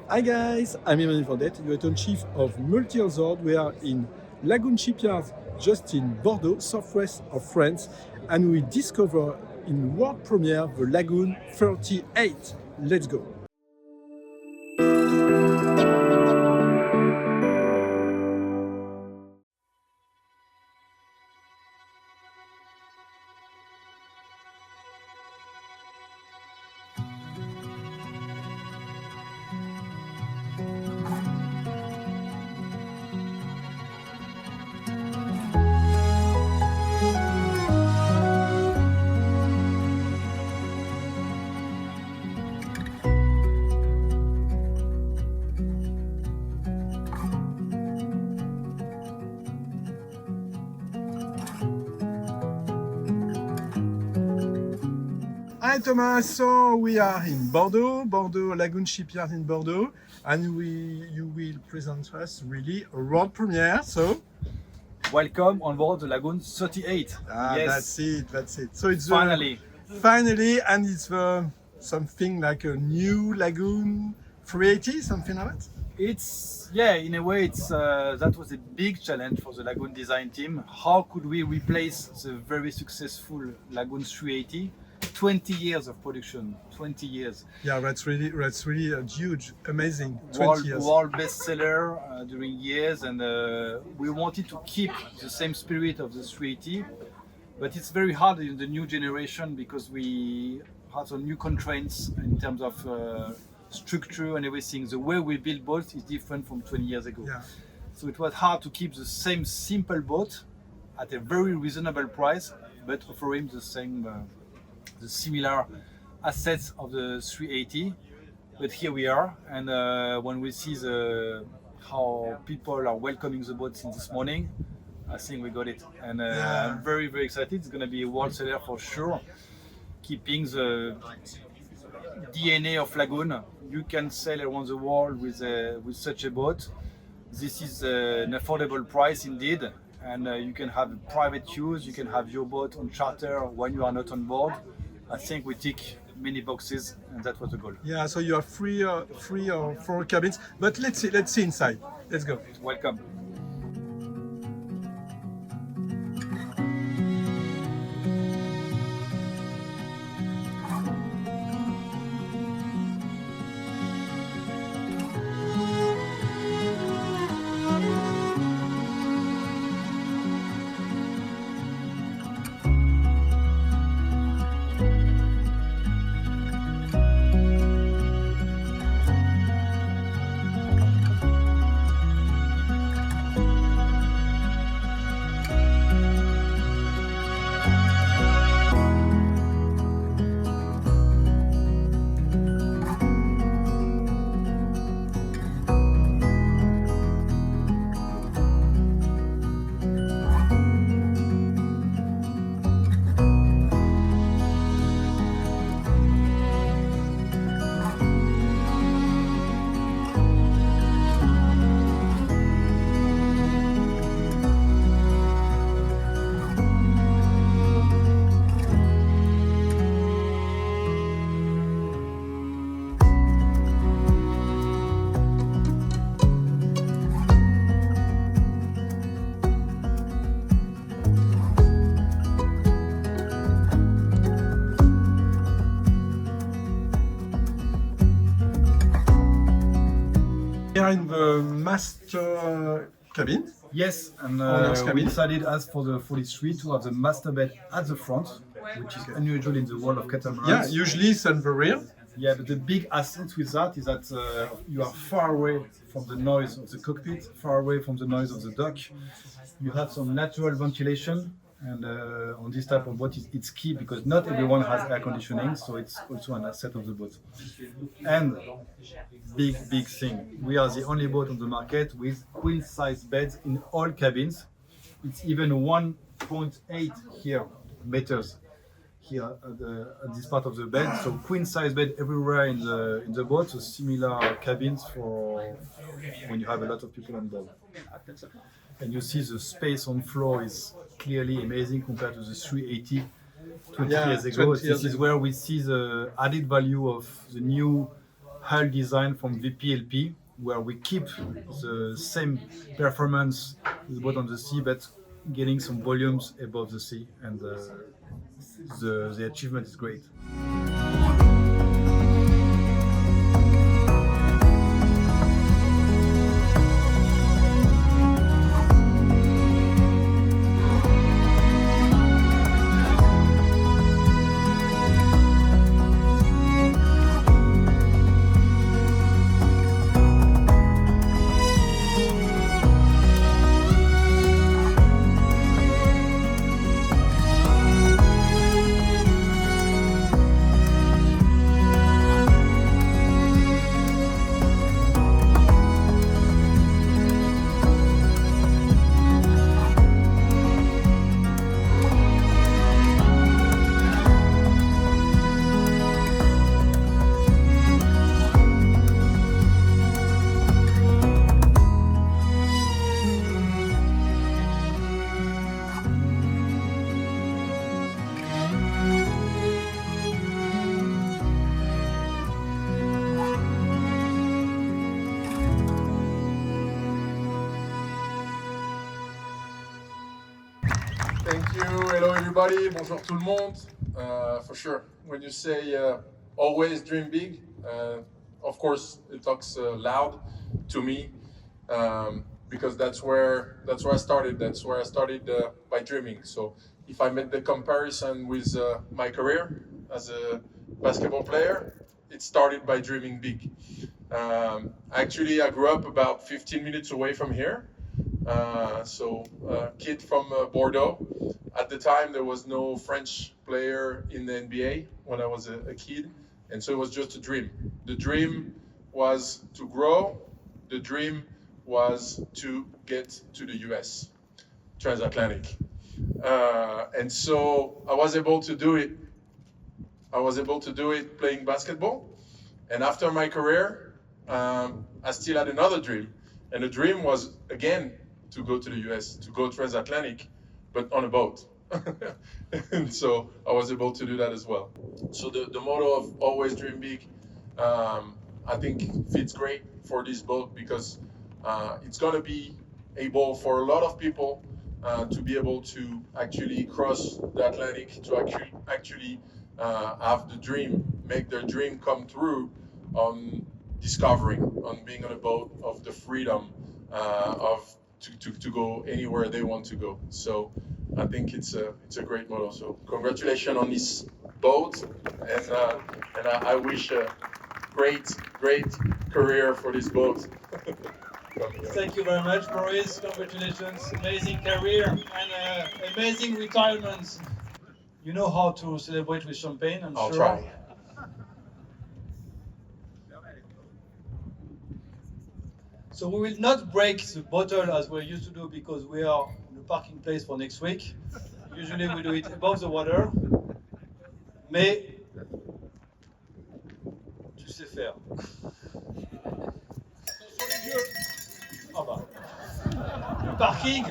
Hi guys, I'm emmanuelvandeth, editor-in-chief of Multihulls. We are in Lagoon shipyard, just in Bordeaux, southwest of France, and we discover in world premiere the Lagoon 38. Let's go. Hi Thomas, so we are in Bordeaux, Lagoon shipyard in Bordeaux, and you will present us really a world premiere, so... Welcome on board the Lagoon 38. Yes. That's it. So it's finally, and it's something like a new Lagoon 380, something like that? It's, yeah, in a way, it's that was a big challenge for the Lagoon design team. How could we replace the very successful Lagoon 380? 20 years of production, 20 years. Yeah, that's really a huge, amazing 20 world, years. World bestseller during years, and we wanted to keep the same spirit of the 380, but it's very hard in the new generation because we have some new constraints in terms of structure and everything. The way we build boats is different from 20 years ago. Yeah. So it was hard to keep the same simple boat at a very reasonable price, but offering the same the similar assets of the 380. But here we are, and when we see how people are welcoming the boat since this morning, I think we got it. And I'm very, very excited. It's going to be a world seller for sure, keeping the DNA of Lagoon. You can sail around the world with such a boat. This is an affordable price indeed, and you can have private use. You can have your boat on charter when you are not on board. I think we tick many boxes, and that was the goal. Yeah, so you have three or four cabins, but let's see inside. Let's go. Welcome. We are in the master cabin. Yes, and we decided, as for the 43, to have the master bed at the front, which is unusual in the world of catamarans. Yeah, usually it's on the rear. Yeah, but the big asset with that is that you are far away from the noise of the cockpit, far away from the noise of the dock. You have some natural ventilation, and on this type of boat it's key because not everyone has air conditioning, so it's also an asset of the boat. And big thing, we are the only boat on the market with queen size beds in all cabins. It's even 1.8 meters here at this part of the bed, so queen size bed everywhere in the boat, so similar cabins for when you have a lot of people on board. And you see the space on floor is clearly amazing compared to the 380 20 years ago. This is where we see the added value of the new hull design from VPLP, where we keep the same performance with the boat on the sea, but getting some volumes above the sea, and the achievement is great. Thank you. Hello, everybody. Bonjour tout le monde. For sure, when you say always dream big, of course, it talks loud to me because that's where I started. That's where I started by dreaming. So if I made the comparison with my career as a basketball player, it started by dreaming big. Actually, I grew up about 15 minutes away from here. Kid from Bordeaux. At the time, there was no French player in the NBA when I was a kid, and so it was just a dream. The dream was to grow. The dream was to get to the US, transatlantic. And so I was able to do it. I was able to do it playing basketball. And after my career, I still had another dream. And the dream was, again, to go to the US, to go transatlantic, but on a boat. And so I was able to do that as well. So the motto of always dream big, I think fits great for this boat because it's going to be able for a lot of people to be able to actually cross the Atlantic, to actually have the dream, make their dream come through on discovering, on being on a boat, of the freedom to go anywhere they want to go. So I think it's a great motto. So congratulations on this boat, and I wish a great career for this boat. Thank you very much, Boris. Congratulations, amazing career and amazing retirement. You know how to celebrate with champagne, I'm I'll sure. try. So we will not break the bottle as we're used to do because we are in a parking place for next week. Usually we do it above the water. Mais tu sais faire. Ah bah. Le parking,